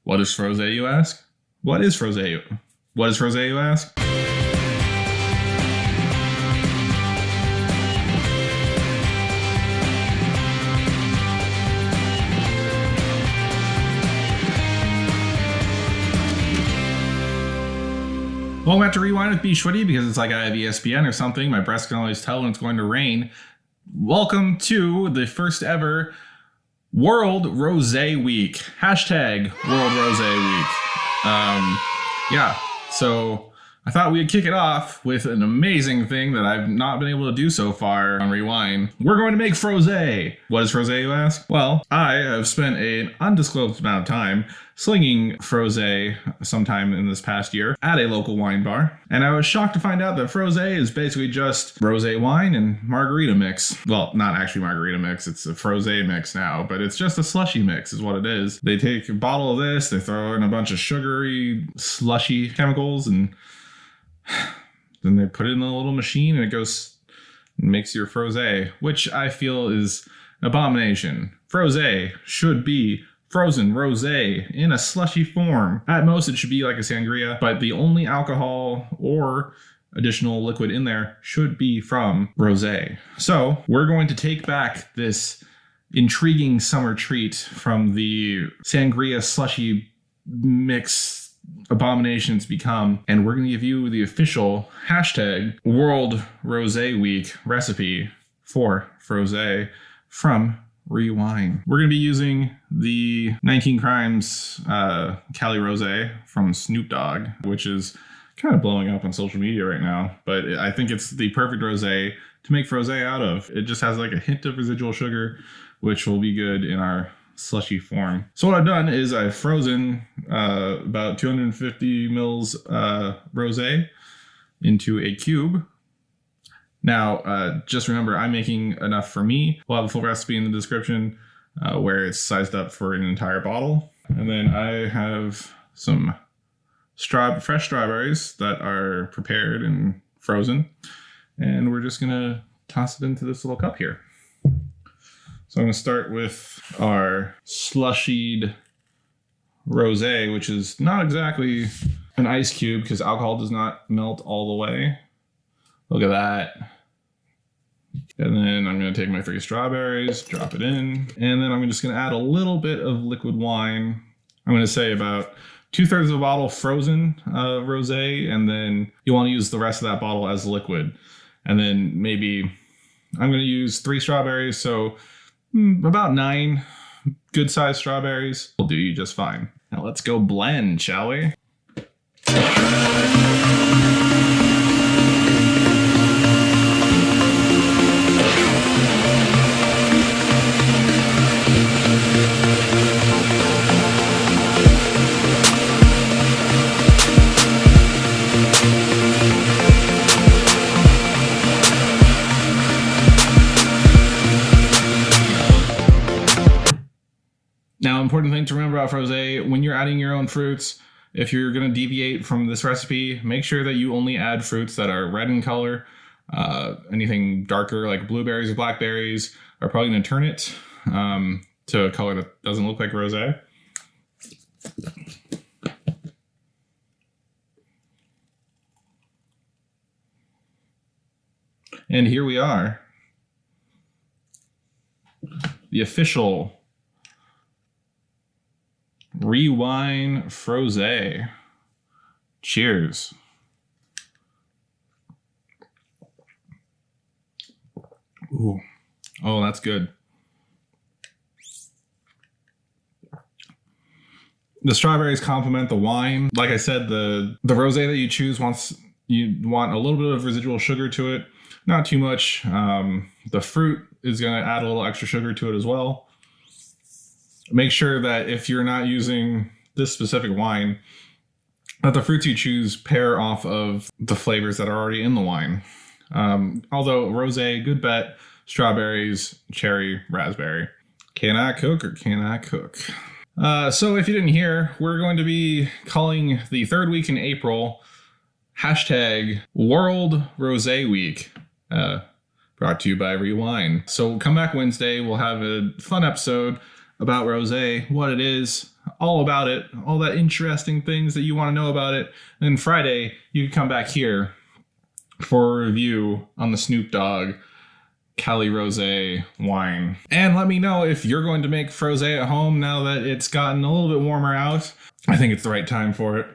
What is Frozé, you ask? What is Frozé? What is Frozé, you ask? Welcome back to Rewind with bschwitty, because it's like I have ESPN or something. My breast can always tell when it's going to rain. Welcome to the first ever World Rosé Week. Hashtag World Rosé Week. Yeah, so I thought we'd kick it off with an amazing thing that I've not been able to do so far on Rewind. We're going to make Frozé. What is Frozé, you ask? Well, I have spent an undisclosed amount of time slinging Frozé sometime in this past year at a local wine bar, and I was shocked to find out that Frozé is basically just rosé wine and margarita mix. Well, not actually margarita mix, it's a Frozé mix now, but it's just a slushy mix is what it is. They take a bottle of this, they throw in a bunch of sugary, slushy chemicals, and then they put it in a little machine and it goes and makes your Frozé, which I feel is an abomination. Frozé should be frozen rosé in a slushy form. At most, it should be like a sangria, but the only alcohol or additional liquid in there should be from rosé. So we're going to take back this intriguing summer treat from the sangria slushy mix abominations become, and we're going to give you the official hashtag World Rosé Week recipe for Frozé from Rewind. We're going to be using the 19 Crimes Cali Rosé from Snoop Dogg, which is kind of blowing up on social media right now, but I think it's the perfect rosé to make Frozé out of. It just has like a hint of residual sugar, which will be good in our slushy form. So what I've done is I've frozen about 250 mils rosé into a cube. Now, just remember, I'm making enough for me. We'll have a full recipe in the description where it's sized up for an entire bottle. And then I have some fresh strawberries that are prepared and frozen. And we're just going to toss it into this little cup here. So I'm going to start with our slushied rosé, which is not exactly an ice cube because alcohol does not melt all the way. Look at that. And then I'm going to take my 3 strawberries, drop it in, and then I'm just going to add a little bit of liquid wine. I'm going to say about 2/3 of a bottle frozen rosé, and then you want to use the rest of that bottle as liquid. And then maybe I'm going to use 3 strawberries, so about 9 good-sized strawberries will do you just fine. Now let's go blend, shall we? Now, important thing to remember about Frozé, when you're adding your own fruits, if you're going to deviate from this recipe, make sure that you only add fruits that are red in color. Anything darker like blueberries or blackberries are probably going to turn it to a color that doesn't look like rosé. And here we are. The official Rewind Frozé. Cheers. Ooh. Oh, that's good. The strawberries complement the wine. Like I said, the rosé that you choose you want a little bit of residual sugar to it. Not too much. The fruit is going to add a little extra sugar to it as well. Make sure that if you're not using this specific wine, that the fruits you choose pair off of the flavors that are already in the wine. Although rosé, good bet, strawberries, cherry, raspberry. Can I cook or can I cook? So if you didn't hear, we're going to be calling the 3rd week in April hashtag World Rosé Week. Brought to you by Rewind. So come back Wednesday. We'll have a fun episode about rosé, what it is, all about it, all that interesting things that you want to know about it. And then Friday, you can come back here for a review on the Snoop Dogg Cali Rosé wine. And let me know if you're going to make Frozé at home now that it's gotten a little bit warmer out. I think it's the right time for it.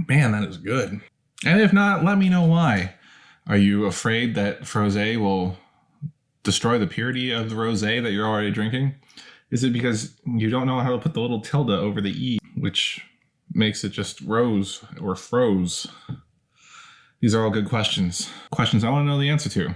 Man, that is good. And if not, let me know why. Are you afraid that Frozé will destroy the purity of the rosé that you're already drinking? Is it because you don't know how to put the little tilde over the E, which makes it just rose or froze? These are all good questions. Questions I want to know the answer to.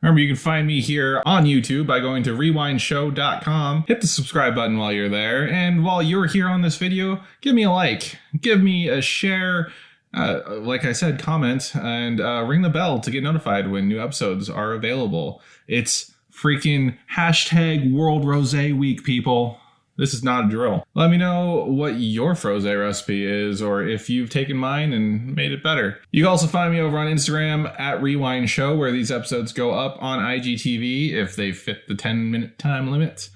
Remember, you can find me here on YouTube by going to rewindshow.com. Hit the subscribe button while you're there. And while you're here on this video, give me a like. Give me a share. Like I said, comment. And ring the bell to get notified when new episodes are available. It's freaking hashtag World Rosé Week, people. This is not a drill. Let me know what your Frozé recipe is, or if you've taken mine and made it better. You can also find me over on Instagram at Rewind Show, where these episodes go up on IGTV if they fit the 10-minute time limit.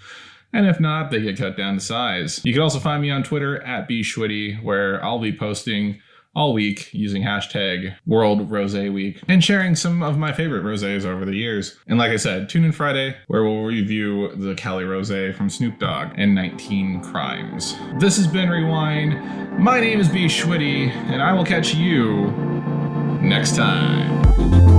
And if not, they get cut down to size. You can also find me on Twitter at bschwitty, where I'll be posting all week using hashtag World Rosé Week and sharing some of my favorite rosés over the years. And like I said, tune in Friday where we'll review the Cali Rosé from Snoop Dogg and 19 Crimes. This has been Rewind. My name is bschwitty, and I will catch you next time.